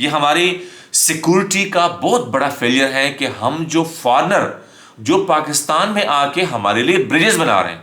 یہ ہماری سیکورٹی کا بہت بڑا فیلئر ہے کہ ہم جو فارنر جو پاکستان میں آ کے ہمارے لیے بریجز بنا رہے ہیں،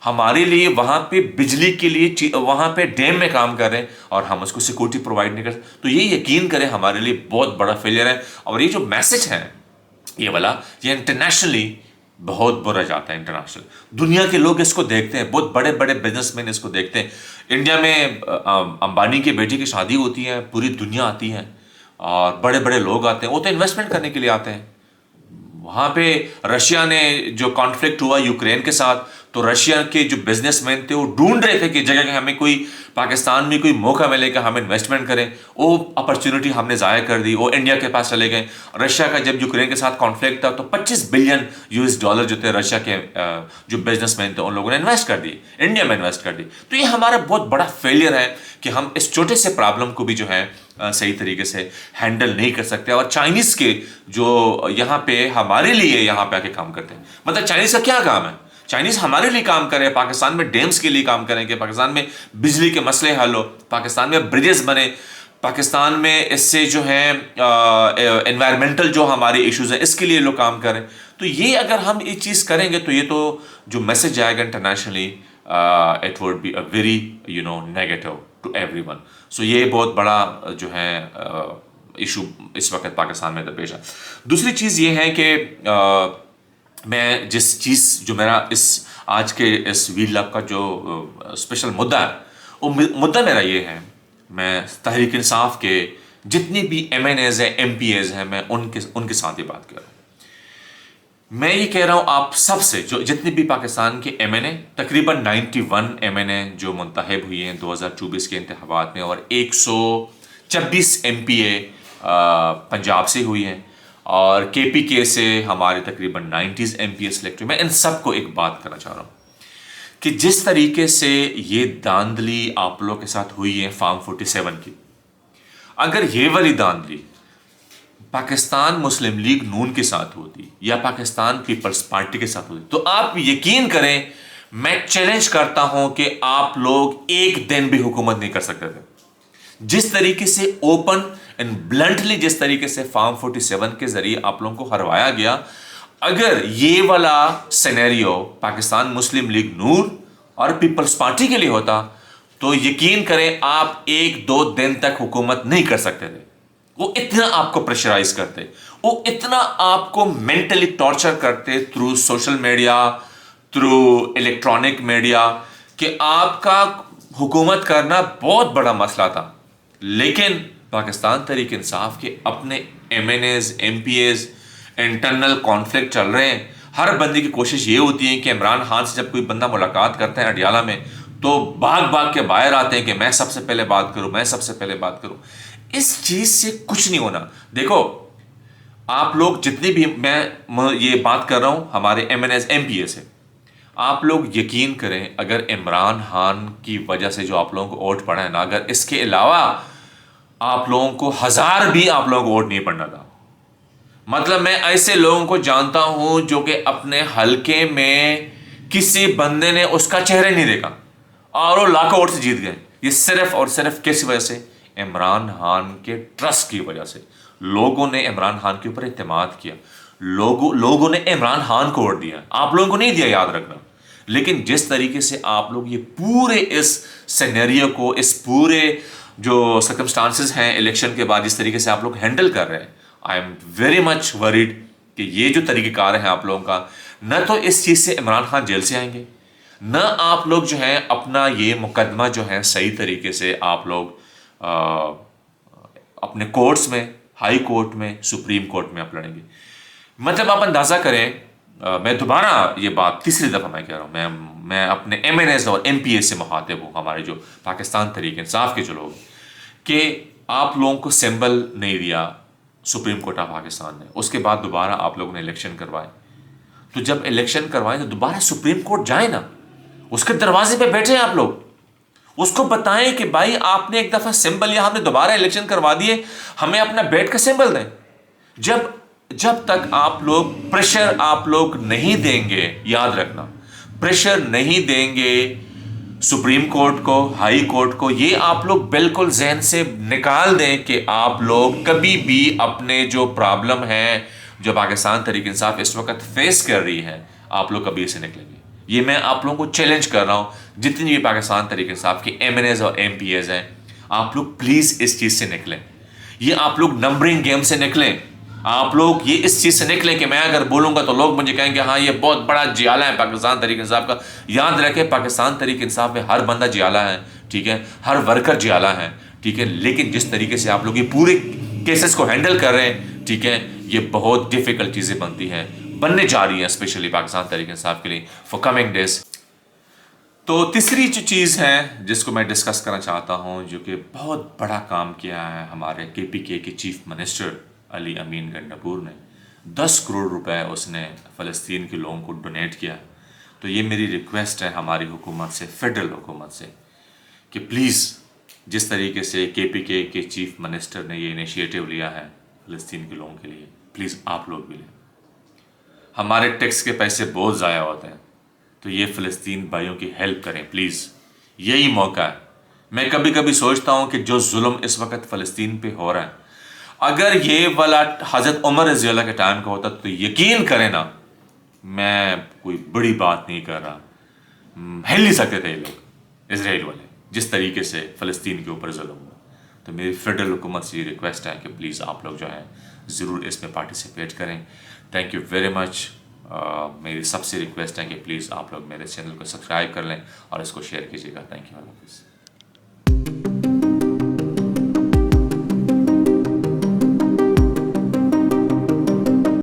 ہمارے لیے وہاں پہ بجلی کے لیے وہاں پہ ڈیم میں کام کر رہے ہیں، اور ہم اس کو سیکورٹی پرووائڈ نہیں کرتے، تو یہ یقین کریں ہمارے لیے بہت بڑا فیلئر ہے. اور یہ جو میسج ہے یہ والا، یہ انٹرنیشنلی بہت برا جاتا ہے. انٹرنیشنل دنیا کے لوگ اس کو دیکھتے ہیں، بہت بڑے بڑے بزنس مین اس کو دیکھتے ہیں. انڈیا میں امبانی کے بیٹی کی شادی ہوتی ہے، پوری دنیا آتی ہے اور بڑے بڑے لوگ آتے ہیں، وہ تو انویسٹمنٹ کرنے کے لیے آتے ہیں. وہاں پہ رشیا نے جو کانفلکٹ ہوا یوکرین کے ساتھ، تو رشیا کے جو بزنس مین تھے وہ ڈھونڈ رہے تھے کہ جگہ کہ ہمیں کوئی پاکستان میں کوئی موقع ملے کہ ہم انویسٹمنٹ کریں. وہ اپرچونٹی ہم نے ضائع کر دی، وہ انڈیا کے پاس چلے گئے. رشیا کا جب یوکرین کے ساتھ کانفلکٹ تھا تو $25 بلین جو تھے رشیا کے جو بزنس مین تھے ان لوگوں نے انویسٹ کر دی، انڈیا میں انویسٹ کر دی. تو یہ ہمارا بہت بڑا فیلئر ہے کہ ہم اس چھوٹے سے پرابلم کو بھی جو ہے صحیح طریقے سے ہینڈل نہیں کر سکتے. اور چائنیز کے جو یہاں پہ ہمارے لیے یہاں پہ آ کے کام کرتے ہیں، مطلب چائنیز کا کیا کام ہے؟ چائنیز ہمارے لیے کام کرے، پاکستان میں ڈیمز کے لیے کام کریں کہ پاکستان میں بجلی کے مسئلے حل ہو، پاکستان میں بریجز بنے، پاکستان میں اس سے جو ہے انوائرمنٹل جو ہمارے ایشوز ہیں اس کے لیے لوگ کام کریں. تو یہ اگر ہم یہ چیز کریں گے تو یہ تو جو میسج آئے گا internationally it would be a very negative to everyone. So یہ بہت بڑا جو ہے ایشو اس وقت پاکستان میں درپیش ہے. دوسری چیز یہ ہے کہ میں جس چیز جو میرا اس آج کے اس ویل لب کا جو اسپیشل مدعا ہے، وہ مدعا میرا یہ ہے، میں تحریک انصاف کے جتنی بھی ایم این ایز ہیں، ایم پی ایز ہیں، میں ان کے ساتھ یہ بات کر رہا ہوں. میں یہ کہہ رہا ہوں آپ سب سے، جو جتنے بھی پاکستان کے ایم این اے، تقریباً 91 ایم این اے جو منتخب ہوئی ہیں 2024 کے انتخابات میں، اور 126 ایم پی اے پنجاب سے ہوئی ہیں، اور کے پی کے سے ہمارے تقریباً 90 ایم پی اے سلیکٹ ہوئے. میں ان سب کو ایک بات کرنا چاہ رہا ہوں کہ جس طریقے سے یہ داندلی آپ لوگوں کے ساتھ ہوئی ہے فارم 47 کی، اگر یہ والی داندلی پاکستان مسلم لیگ نون کے ساتھ ہوتی یا پاکستان پیپلز پارٹی کے ساتھ ہوتی، تو آپ یقین کریں، میں چیلنج کرتا ہوں کہ آپ لوگ ایک دن بھی حکومت نہیں کر سکتے تھے. جس طریقے سے اوپن اینڈ بلنٹلی جس طریقے سے فارم 47 کے ذریعے آپ لوگوں کو ہروایا گیا، اگر یہ والا سینیریو پاکستان مسلم لیگ نون اور پیپلز پارٹی کے لیے ہوتا تو یقین کریں آپ 1-2 دن تک حکومت نہیں کر سکتے تھے. وہ اتنا آپ کو پریشرائز کرتے، وہ اتنا آپ کو مینٹلی ٹارچر کرتے through social media, through electronic media, کہ آپ کا حکومت کرنا بہت بڑا مسئلہ تھا. لیکن پاکستان تحریک انصاف کے اپنے M N As, M P As, internal conflict چل رہے ہیں. ہر بندے کی کوشش یہ ہوتی ہے کہ عمران خان سے جب کوئی بندہ ملاقات کرتا ہے اڈیالہ میں تو بھاگ کے باہر آتے ہیں کہ میں سب سے پہلے بات کروں، میں سب سے پہلے بات کروں. اس چیز سے کچھ نہیں ہونا. دیکھو آپ لوگ جتنے بھی، میں یہ بات کر رہا ہوں ہمارے M N As, M P A سے، آپ لوگ یقین کریں اگر عمران خان کی وجہ سے جو آپ لوگوں کو ووٹ پڑا ہے نا، اگر اس کے علاوہ آپ لوگوں کو 1000 بھی آپ لوگوں کو ووٹ نہیں پڑنا تھا. مطلب میں ایسے لوگوں کو جانتا ہوں جو کہ اپنے حلقے میں کسی بندے نے اس کا چہرہ نہیں دیکھا اور وہ لاکھوں ووٹ سے جیت گئے. یہ صرف اور صرف کس وجہ سے؟ عمران خان کے ٹرسٹ کی وجہ سے. لوگوں نے عمران خان کے اوپر اعتماد کیا، لوگوں نے عمران خان کو ووٹ دیا، آپ لوگوں کو نہیں دیا، یاد رکھنا. لیکن جس طریقے سے آپ لوگ یہ پورے اس سینیریو کو، اس پورے جو سرکمسٹانسز ہیں الیکشن کے بعد جس طریقے سے آپ لوگ ہینڈل کر رہے ہیں، I am very much worried کہ یہ جو طریقہ کار ہے آپ لوگوں کا، نہ تو اس چیز سے عمران خان جیل سے آئیں گے، نہ آپ لوگ جو ہیں اپنا یہ مقدمہ جو ہے صحیح طریقے سے آپ لوگ اپنے کورٹس میں، ہائی کورٹ میں، سپریم کورٹ میں آپ لڑیں گے. مطلب آپ اندازہ کریں، میں دوبارہ یہ بات تیسری دفعہ میں کہہ رہا ہوں، میں اپنے ایم این ایز اور ایم پی ایس سے مخاطب ہوں، ہمارے جو پاکستان تحریک انصاف کے جو لوگ، کہ آپ لوگوں کو سمبل نہیں دیا سپریم کورٹ آف پاکستان نے. اس کے بعد دوبارہ آپ لوگوں نے الیکشن کروائے. تو جب الیکشن کروائیں تو دوبارہ سپریم کورٹ جائیں نا، اس کے دروازے پہ بیٹھے آپ لوگ، اس کو بتائیں کہ بھائی آپ نے ایک دفعہ سمبل یا ہم نے دوبارہ الیکشن کروا دیے، ہمیں اپنا بیٹ کا سمبل دیں. جب تک آپ لوگ پریشر آپ لوگ نہیں دیں گے، یاد رکھنا، پریشر نہیں دیں گے سپریم کورٹ کو، ہائی کورٹ کو، یہ آپ لوگ بالکل ذہن سے نکال دیں کہ آپ لوگ کبھی بھی اپنے جو پرابلم ہے جو پاکستان تحریک انصاف اس وقت فیس کر رہی ہے، آپ لوگ کبھی سے نکلیں گے. یہ میں آپ لوگوں کو چیلنج کر رہا ہوں، جتنی بھی پاکستان تحریک انصاف کی ایم این ایز اور ایم پی ایز ہیں، آپ لوگ پلیز اس چیز سے نکلیں. یہ آپ لوگ نمبرنگ گیم سے نکلیں. آپ لوگ یہ اس چیز سے نکلیں کہ میں اگر بولوں گا تو لوگ مجھے کہیں گے ہاں یہ بہت بڑا جیالہ ہے پاکستان تحریک انصاف کا. یاد رکھیں پاکستان تحریک انصاف میں ہر بندہ جیالہ ہے، ٹھیک ہے، ہر ورکر جیالہ ہے، ٹھیک ہے، لیکن جس طریقے سے آپ لوگ یہ پورے کیسز کو ہینڈل کر رہے ہیں، ٹھیک ہے، یہ بہت ڈیفیکلٹ چیزیں بنتی ہیں، بننے جا رہی ہیں اسپیشلی پاکستان تحریک انصاف کے لیے فار کمنگ ڈیز. تو تیسری جو چیز ہے جس کو میں ڈسکس کرنا چاہتا ہوں، جو کہ بہت بڑا کام کیا ہے ہمارے کے پی کے چیف منسٹر علی امین گنڈپور نے، 10 کروڑ روپے اس نے فلسطین کے لوگوں کو ڈونیٹ کیا. تو یہ میری ریکویسٹ ہے ہماری حکومت سے، فیڈرل حکومت سے، کہ پلیز جس طریقے سے کے پی کے چیف منسٹر نے یہ انیشیٹو لیا ہے فلسطین کے لوگوں کے لیے، پلیز آپ لوگ بھی لیں. ہمارے ٹیکس کے پیسے بہت ضائع ہوتے ہیں، تو یہ فلسطین بھائیوں کی ہیلپ کریں پلیز. یہی موقع ہے. میں کبھی کبھی سوچتا ہوں کہ جو ظلم اس وقت فلسطین پہ ہو رہا ہے، اگر یہ والا حضرت عمر رضی اللہ کے ٹائم کا ہوتا تو یقین کریں نا، میں کوئی بڑی بات نہیں کر رہا، ہل نہیں سکتے تھے یہ لوگ اسرائیل والے جس طریقے سے فلسطین کے اوپر ظلم ہوا. تو میری فیڈرل حکومت سے یہ ریکویسٹ ہے کہ پلیز آپ لوگ جو ہیں ضرور اس میں پارٹیسپیٹ کریں. Thank you very much. میری سب سے ریکویسٹ ہے کہ پلیز آپ لوگ میرے چینل کو سبسکرائب کر لیں اور اس کو شیئر کیجیے گا. Thank you. اللہ حافظ.